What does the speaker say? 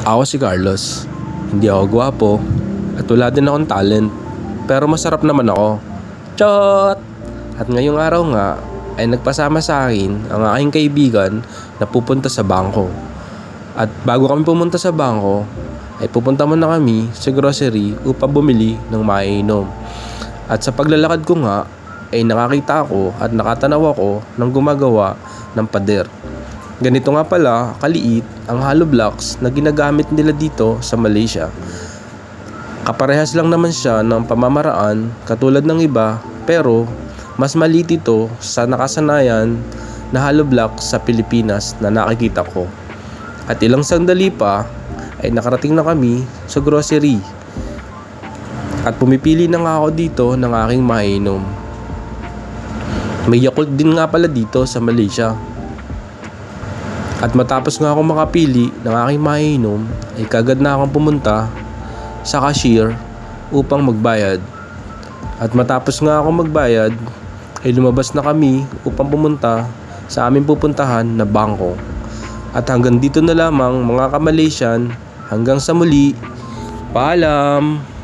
Ako si Carlos. Hindi ako gwapo at wala din akong talent. Pero masarap naman ako. Chot! At ngayong araw nga ay nagpasama sa akin ang aking kaibigan na pupunta sa bangko. At bago kami pumunta sa bangko ay pupunta muna kami sa grocery upang bumili ng maiinom. At sa paglalakad ko nga ay nakakita ako at nakatanaw ako ng gumagawa ng pader. Ganito nga pala kaliit ang hollow blocks na ginagamit nila dito sa Malaysia. Kaparehas lang naman siya ng pamamaraan katulad ng iba, pero mas maliit ito sa nakasanayan na hollow blocks sa Pilipinas na nakikita ko. At ilang sandali pa ay nakarating na kami sa grocery. At pumipili na nga ako dito ng aking maiinom. May Yakult din nga pala dito sa Malaysia. At matapos nga akong makapili ng aking maiinom ay kagad na akong pumunta sa cashier upang magbayad. At matapos nga akong magbayad ay lumabas na kami upang pumunta sa aming pupuntahan na bangko. At hanggang dito na lamang mga ka-Malaysian, hanggang sa muli, paalam!